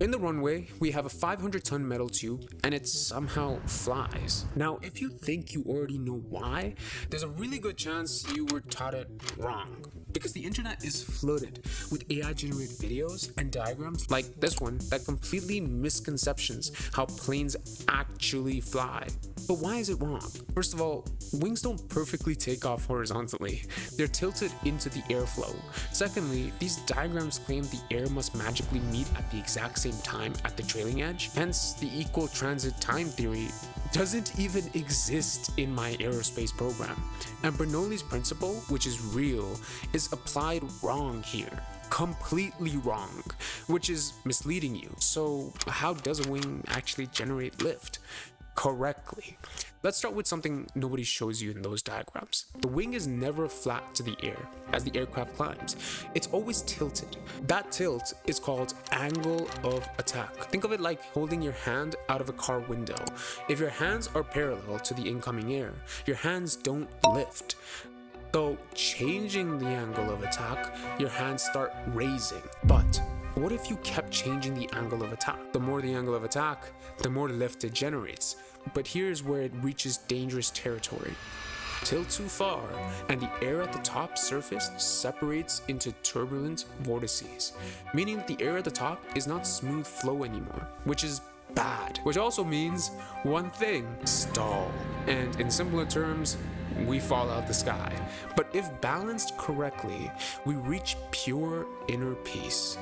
In the runway, we have a 500-ton metal tube, and it somehow flies. Now, if you think you already know why, there's a really good chance you were taught it wrong. Because the internet is flooded with AI-generated videos and diagrams like this one that completely misconceptions how planes actually fly. But why is it wrong? First of all, wings don't perfectly take off horizontally. They're tilted into the airflow. Secondly, these diagrams claim the air must magically meet at the exact same time at the trailing edge. Hence, the equal transit time theory doesn't even exist in my aerospace program. And Bernoulli's principle, which is real, is applied wrong here. Completely wrong, which is misleading you. So how does a wing actually generate lift? Correctly. Let's start with something nobody shows you in those diagrams. The wing is never flat to the air as the aircraft climbs. It's always tilted. That tilt is called angle of attack. Think of it like holding your hand out of a car window. If your hands are parallel to the incoming air, your hands don't lift. Though changing the angle of attack, your hands start raising. But what if you kept changing the angle of attack? The more the angle of attack, the more lift it generates. But here's where it reaches dangerous territory. Tilt too far, and the air at the top surface separates into turbulent vortices, meaning that the air at the top is not smooth flow anymore, which is bad. Which also means one thing: stall. And in simpler terms, we fall out the sky. But if balanced correctly, we reach pure inner peace.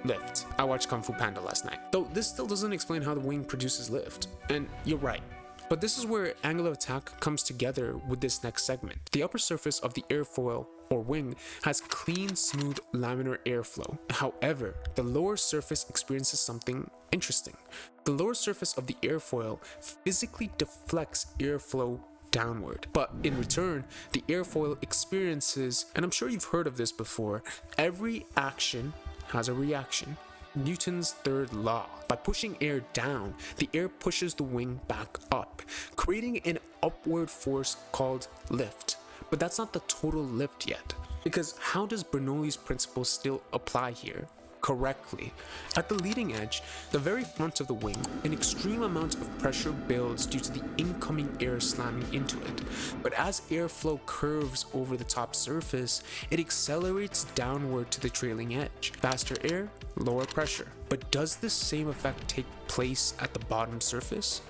Lift. I watched Kung Fu Panda last night. Though this still doesn't explain how the wing produces lift. And you're right. But this is where angle of attack comes together with this next segment. The upper surface of the airfoil or wing has clean, smooth laminar airflow. However, the lower surface experiences something interesting. The lower surface of the airfoil physically deflects airflow downward. But in return, the airfoil experiences, and I'm sure you've heard of this before, every action has a reaction. Newton's third law. By pushing air down, the air pushes the wing back up, creating an upward force called lift. But that's not the total lift yet. Because how does Bernoulli's principle still apply here? Correctly. At the leading edge, the very front of the wing, an extreme amount of pressure builds due to the incoming air slamming into it. But as airflow curves over the top surface, it accelerates downward to the trailing edge. Faster air, lower pressure. But does this same effect take place at the bottom surface?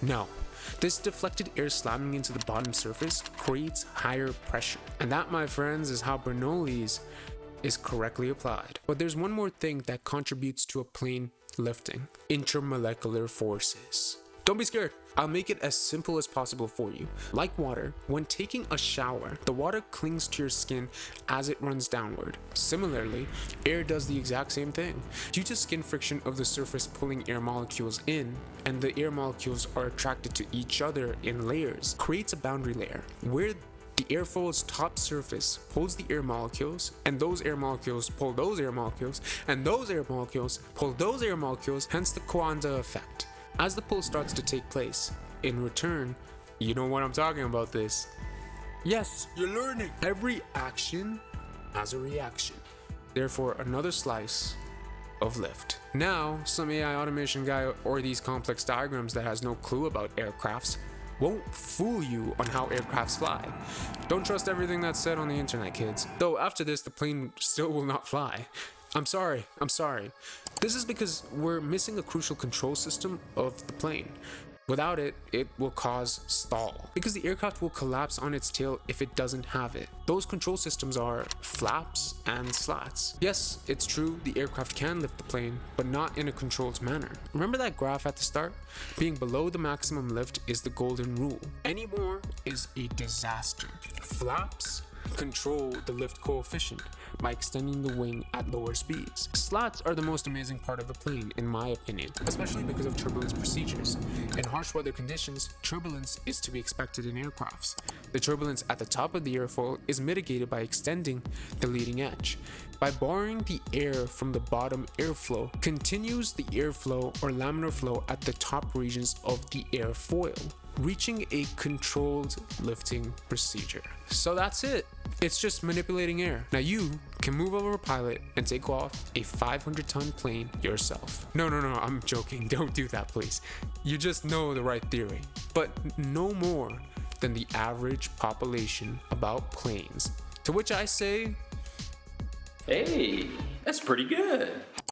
No. This deflected air slamming into the bottom surface creates higher pressure. And that, my friends, is how Bernoulli's is correctly applied. But there's one more thing that contributes to a plane lifting: intermolecular forces. Don't be scared. I'll make it as simple as possible for you. Like water, when taking a shower, the water clings to your skin as it runs downward. Similarly, air does the exact same thing. Due to skin friction of the surface pulling air molecules in, and the air molecules are attracted to each other in layers, creates a boundary layer where the airfoil's top surface pulls the air molecules, and those air molecules pull those air molecules, and those air molecules pull those air molecules, hence the Coanda Effect. As the pull starts to take place, in return, you know what I'm talking about this. Yes, you're learning. Every action has a reaction. Therefore, another slice of lift. Now, some AI automation guy or these complex diagrams that has no clue about aircrafts won't fool you on how aircrafts fly. Don't trust everything that's said on the internet, kids. Though after this, the plane still will not fly. I'm sorry. This is because we're missing a crucial control system of the plane. Without it, it will cause stall, because the aircraft will collapse on its tail if it doesn't have it. Those control systems are flaps and slats. Yes, it's true, the aircraft can lift the plane, but not in a controlled manner. Remember that graph at the start? Being below the maximum lift is the golden rule. Any more is a disaster. Flaps control the lift coefficient by extending the wing at lower speeds. Slats are the most amazing part of the plane, in my opinion, especially because of turbulence procedures. In harsh weather conditions, turbulence is to be expected in aircrafts. The turbulence at the top of the airfoil is mitigated by extending the leading edge. By borrowing the air from the bottom airflow, continues the airflow or laminar flow at the top regions of the airfoil, reaching a controlled lifting procedure. So that's it. It's just manipulating air. Now you can can move over a pilot and take off a 500-ton plane yourself. No, I'm joking. Don't do that, please. You just know the right theory. But no more than the average population about planes. To which I say, hey, that's pretty good.